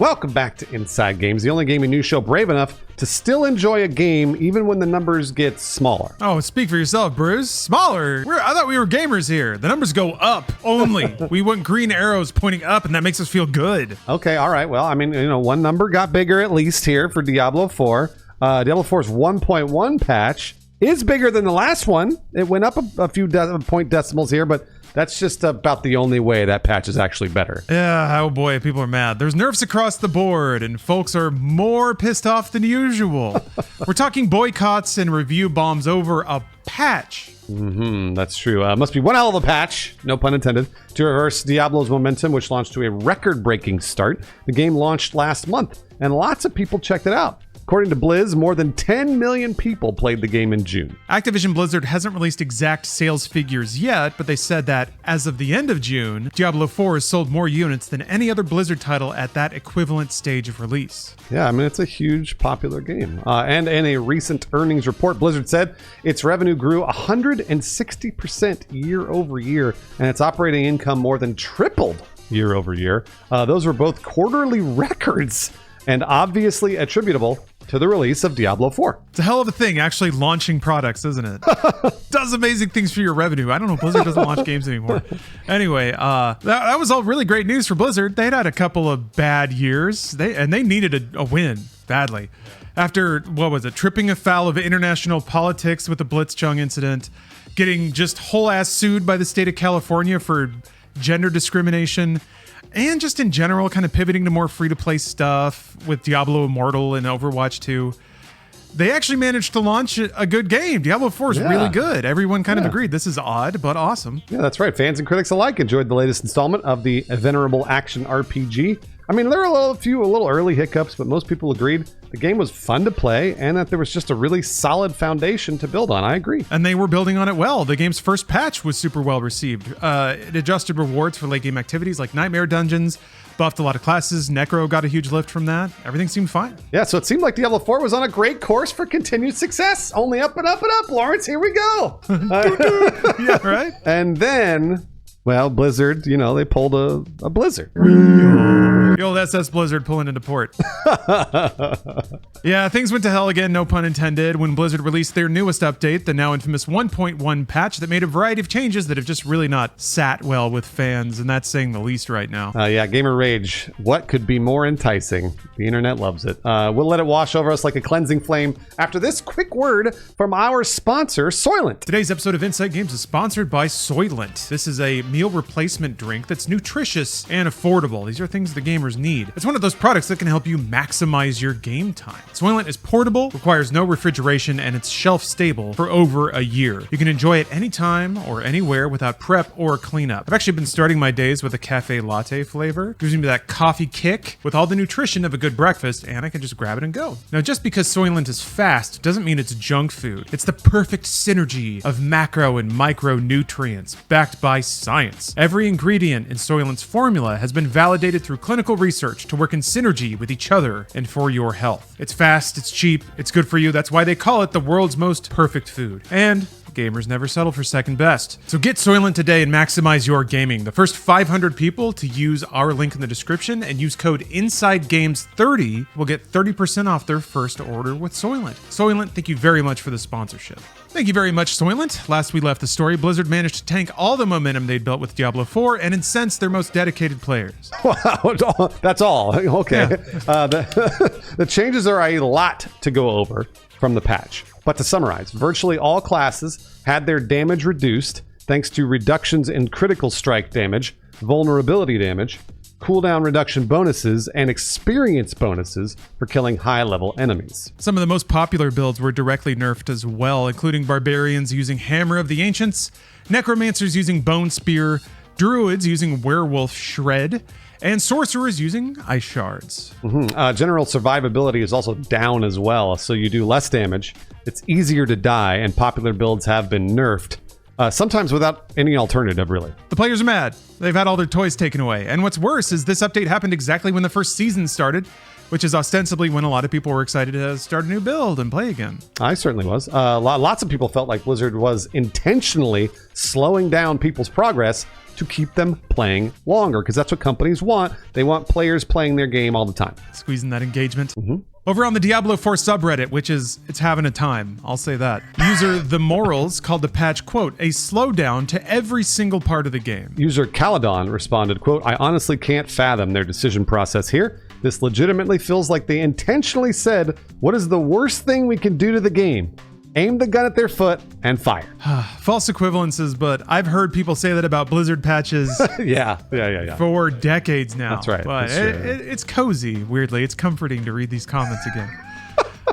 Welcome back to Inside Games, the only gaming news show brave enough to still enjoy a game even when the numbers get smaller. Oh, speak for yourself, Bruce. Smaller? I thought we were gamers here. The numbers go up only. We want green arrows pointing up, and that makes us feel good. Okay, all right. Well, I mean, one number got bigger at least here for Diablo 4. Diablo 4's 1.1 patch is bigger than the last one. It went up a few point decimals here, but that's just about the only way that patch is actually better. Yeah, oh boy, people are mad. There's nerfs across the board, and folks are more pissed off than usual. We're talking boycotts and review bombs over a patch. That's true. Must be one hell of a patch, no pun intended, to reverse Diablo's momentum, which launched to a record-breaking start. The game launched last month, and lots of people checked it out. According to Blizz, more than 10 million people played the game in June. Activision Blizzard hasn't released exact sales figures yet, but they said that as of the end of June, Diablo IV has sold more units than any other Blizzard title at that equivalent stage of release. Yeah, I mean, it's a huge popular game. And in a recent earnings report, Blizzard said its revenue grew 160% year over year, and its operating income more than tripled year over year. Those were both quarterly records and obviously attributable to the release of Diablo 4. It's a hell of a thing actually launching products, isn't it? Does amazing things for your revenue. I don't know, Blizzard doesn't launch games anymore. Anyway, that was all really great news for Blizzard. They'd had a couple of bad years, they needed a win badly. After, tripping afoul of international politics with the Blitzchung incident, getting just whole ass sued by the state of California for gender discrimination, and just in general, kind of pivoting to more free-to-play stuff with Diablo Immortal and Overwatch 2. They actually managed to launch a good game. Diablo 4 is really good. Everyone kind of agreed. This is odd, but awesome. Yeah, that's right. Fans and critics alike enjoyed the latest installment of the venerable action RPG. I mean, there were a little early hiccups, but most people agreed the game was fun to play and that there was just a really solid foundation to build on. I agree. And they were building on it well. The game's first patch was super well received. It adjusted rewards for late game activities like Nightmare Dungeons, buffed a lot of classes. Necro got a huge lift from that. Everything seemed fine. Yeah, so it seemed like Diablo 4 was on a great course for continued success. Only up and up and up, Lawrence. Here we go. Yeah, right? And then, well, Blizzard, they pulled a blizzard. The old SS Blizzard pulling into port. Yeah, things went to hell again, no pun intended, when Blizzard released their newest update, the now infamous 1.1 patch that made a variety of changes that have just really not sat well with fans, and that's saying the least right now. Yeah, gamer rage. What could be more enticing? The internet loves it. We'll let it wash over us like a cleansing flame after this quick word from our sponsor, Soylent. Today's episode of Inside Games is sponsored by Soylent. This is a meal replacement drink that's nutritious and affordable. These are things the gamers need. It's one of those products that can help you maximize your game time. Soylent is portable, requires no refrigeration, and it's shelf stable for over a year. You can enjoy it anytime or anywhere without prep or cleanup. I've actually been starting my days with a cafe latte flavor. It gives me that coffee kick with all the nutrition of a good breakfast, and I can just grab it and go. Now, just because Soylent is fast doesn't mean it's junk food. It's the perfect synergy of macro and micronutrients backed by science. Every ingredient in Soylent's formula has been validated through clinical research to work in synergy with each other and for your health. It's fast, it's cheap, it's good for you. That's why they call it the world's most perfect food. And gamers never settle for second best. So get Soylent today and maximize your gaming. The first 500 people to use our link in the description and use code INSIDEGAMES30 will get 30% off their first order with Soylent. Soylent, thank you very much for the sponsorship. Thank you very much, Soylent. Last we left the story, Blizzard managed to tank all the momentum they'd built with Diablo 4 and incense their most dedicated players. Wow, that's all. Okay. Yeah. The changes are a lot to go over from the patch. But to summarize, virtually all classes had their damage reduced thanks to reductions in critical strike damage, vulnerability damage, cooldown reduction bonuses, and experience bonuses for killing high-level enemies. Some of the most popular builds were directly nerfed as well, including barbarians using Hammer of the Ancients, necromancers using Bone Spear, druids using Werewolf Shred, and sorcerers using ice shards. General survivability is also down as well, so you do less damage, it's easier to die, and popular builds have been nerfed. Sometimes without any alternative, really. The players are mad. They've had all their toys taken away. And what's worse is this update happened exactly when the first season started, which is ostensibly when a lot of people were excited to start a new build and play again. I certainly was. Lots of people felt like Blizzard was intentionally slowing down people's progress to keep them playing longer, because that's what companies want. They want players playing their game all the time. Squeezing that engagement. Over on the Diablo IV subreddit, it's having a time, I'll say that. User The Morals called the patch, quote, a slowdown to every single part of the game. User Caladon responded, quote, I honestly can't fathom their decision process here. This legitimately feels like they intentionally said, what is the worst thing we can do to the game? Aim the gun at their foot and fire. False equivalences, but I've heard people say that about Blizzard patches yeah. for decades now. That's right. But That's true. it's cozy, weirdly. It's comforting to read these comments again.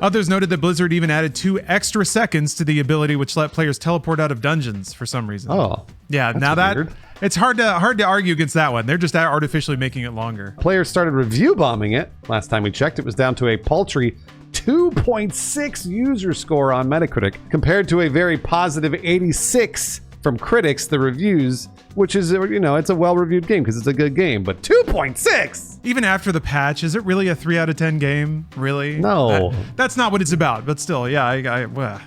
Others noted that Blizzard even added 2 extra seconds to the ability which let players teleport out of dungeons for some reason. Oh. Yeah, now weird. it's hard to argue against that one. They're just artificially making it longer. Players started review bombing it. Last time we checked, it was down to a paltry 2.6 user score on Metacritic, compared to a very positive 86 from critics, the reviews, which is, it's a well-reviewed game because it's a good game, but 2.6! Even after the patch, is it really a 3 out of 10 game? Really? No. That's not what it's about, but still, yeah.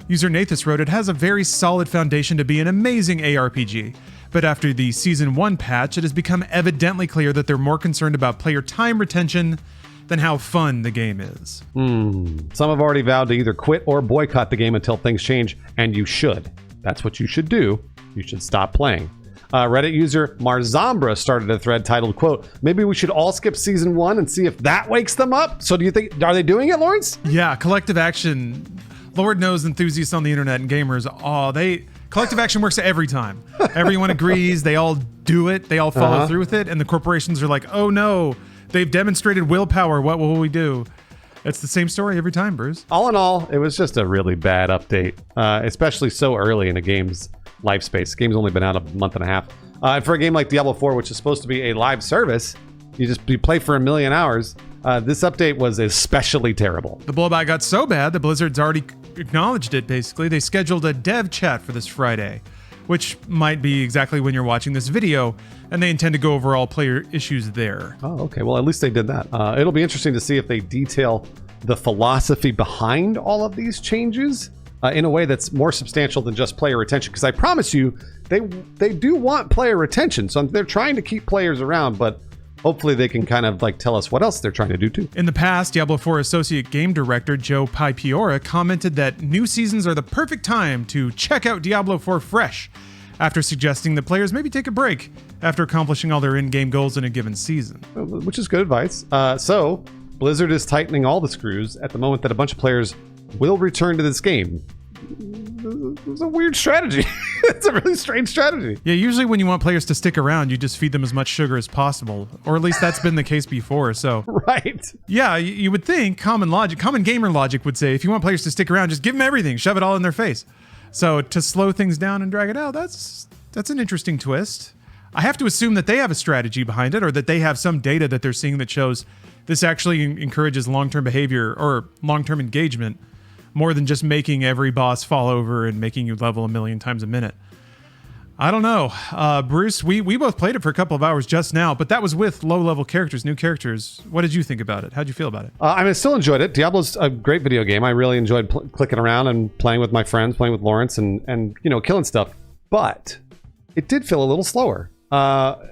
User Nathus wrote, it has a very solid foundation to be an amazing ARPG. But after the Season 1 patch, it has become evidently clear that they're more concerned about player time retention than how fun the game is. Some have already vowed to either quit or boycott the game until things change, and you should. That's what you should do. You should stop playing. Reddit user Marzambra started a thread titled, quote, maybe we should all skip Season 1 and see if that wakes them up? So do you think, are they doing it, Lawrence? Yeah, collective action. Lord knows enthusiasts on the internet and gamers, collective action works every time. Everyone agrees, they all do it, they all follow through with it, and the corporations are like, oh no, they've demonstrated willpower, what will we do? It's the same story every time, Bruce. All in all, it was just a really bad update, especially so early in a game's life space. The game's only been out a month and a half. And for a game like Diablo IV, which is supposed to be a live service, you play for 1 million hours, this update was especially terrible. The blowback got so bad that Blizzard's already acknowledged it, basically. They scheduled a dev chat for this Friday, which might be exactly when you're watching this video, and they intend to go over all player issues there. Oh, okay. Well, at least they did that. It'll be interesting to see if they detail the philosophy behind all of these changes in a way that's more substantial than just player retention. Because I promise you, they do want player retention. So they're trying to keep players around, but hopefully they can kind of tell us what else they're trying to do too. In the past, Diablo IV Associate Game Director Joe Pipiora commented that new seasons are the perfect time to check out Diablo IV fresh, after suggesting that players maybe take a break after accomplishing all their in-game goals in a given season. Which is good advice. So Blizzard is tightening all the screws at the moment that a bunch of players will return to this game. It's a weird strategy. It's a really strange strategy. Yeah, usually when you want players to stick around, you just feed them as much sugar as possible. Or at least that's been the case before, so... Right. Yeah, you would think common gamer logic would say, if you want players to stick around, just give them everything, shove it all in their face. So to slow things down and drag it out, that's an interesting twist. I have to assume that they have a strategy behind it, or that they have some data that they're seeing that shows this actually encourages long-term behavior or long-term engagement more than just making every boss fall over and making you level 1 million times a minute. I don't know. Bruce, we both played it for a couple of hours just now, but that was with low-level characters, new characters. What did you think about it? How'd you feel about it? I still enjoyed it. Diablo's a great video game. I really enjoyed clicking around and playing with my friends, playing with Lawrence, and killing stuff. But it did feel a little slower.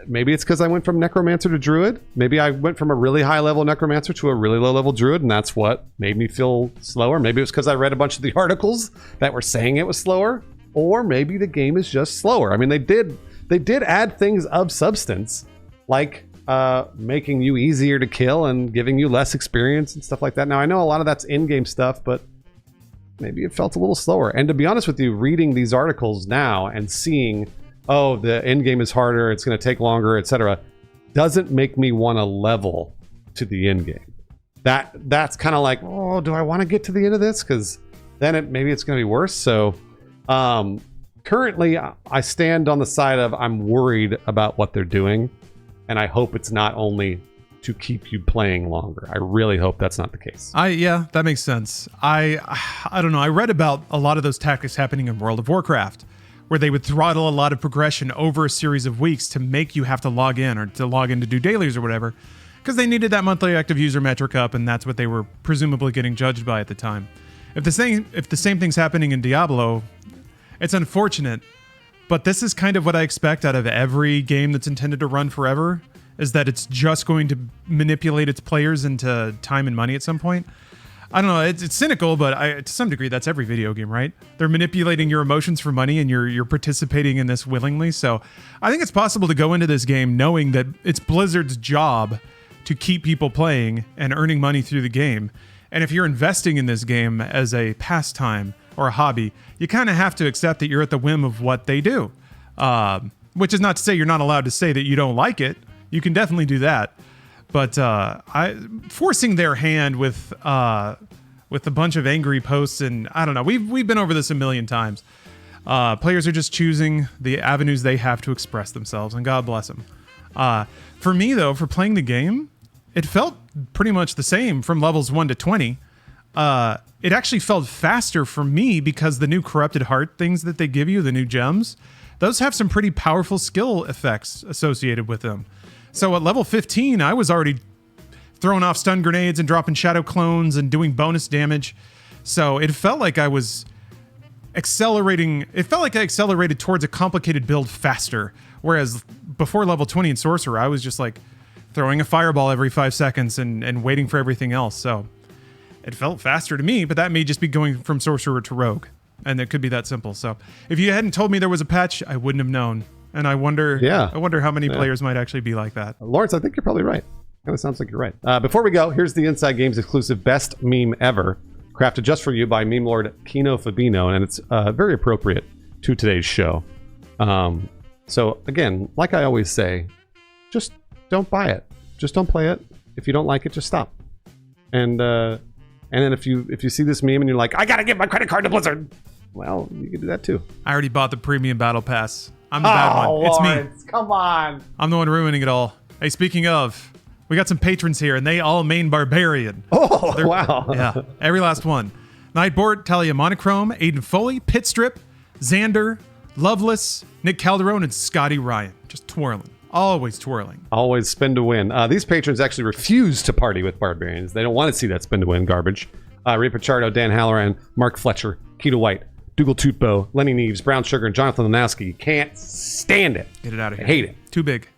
Maybe it's because I went from Necromancer to Druid. Maybe I went from a really high-level Necromancer to a really low-level Druid, and that's what made me feel slower. Maybe it was because I read a bunch of the articles that were saying it was slower. Or maybe the game is just slower. I mean, they did add things of substance, like making you easier to kill and giving you less experience and stuff like that. Now, I know a lot of that's in-game stuff, but maybe it felt a little slower. And to be honest with you, reading these articles now and seeing, oh, the end game is harder, it's going to take longer, etc., doesn't make me want to level to the end game. That's kind of like, oh, do I want to get to the end of this? Because then maybe it's going to be worse. So currently I stand on the side of I'm worried about what they're doing, and I hope it's not only to keep you playing longer. I really hope that's not the case. Yeah, that makes sense. I don't know. I read about a lot of those tactics happening in World of Warcraft, where they would throttle a lot of progression over a series of weeks to make you have to log in or to log in to do dailies or whatever, because they needed that monthly active user metric up, and that's what they were presumably getting judged by at the time. If the same thing's happening in Diablo, it's unfortunate, but this is kind of what I expect out of every game that's intended to run forever, is that it's just going to manipulate its players into time and money at some point. I don't know, it's cynical, but to some degree, that's every video game, right? They're manipulating your emotions for money, and you're participating in this willingly. So I think it's possible to go into this game knowing that it's Blizzard's job to keep people playing and earning money through the game. And if you're investing in this game as a pastime or a hobby, you kind of have to accept that you're at the whim of what they do. Which is not to say you're not allowed to say that you don't like it. You can definitely do that. But forcing their hand with a bunch of angry posts, and I don't know, we've been over this a million times. Players are just choosing the avenues they have to express themselves, and God bless them. For me, though, for playing the game, it felt pretty much the same from levels 1 to 20. It actually felt faster for me because the new Corrupted Heart things that they give you, the new gems, those have some pretty powerful skill effects associated with them. So at level 15, I was already throwing off stun grenades and dropping shadow clones and doing bonus damage. So it felt like I was accelerating. It felt like I accelerated towards a complicated build faster. Whereas before level 20 in Sorcerer, I was just like throwing a fireball every 5 seconds and waiting for everything else. So it felt faster to me, but that may just be going from Sorcerer to Rogue. And it could be that simple. So if you hadn't told me there was a patch, I wouldn't have known. And I wonder how many players might actually be like that. Lawrence, I think you're probably right. Kind of sounds like you're right. Before we go, here's the Inside Games exclusive best meme ever, crafted just for you by meme lord Kino Fabino, and it's very appropriate to today's show. So again, like I always say, just don't buy it. Just don't play it. If you don't like it, just stop. And then if you see this meme and you're like, I gotta give my credit card to Blizzard, well, you can do that too. I already bought the premium battle pass. I'm the bad one. It's Lawrence, me. Come on. I'm the one ruining it all. Hey, speaking of, we got some patrons here, and they all main Barbarian. Oh, wow. Yeah, every last one. Nightboard, Talia Monochrome, Aiden Foley, Pitstrip, Xander, Loveless, Nick Calderon, and Scotty Ryan. Just twirling. Always twirling. Always spin to win. These patrons actually refuse to party with Barbarians. They don't want to see that spin to win garbage. Ray Pichardo, Dan Halloran, Mark Fletcher, Keto White, Dougal Tootbo, Lenny Neves, Brown Sugar, and Jonathan Lanowski. Can't stand it. Get it out of here. I hate it. Too big.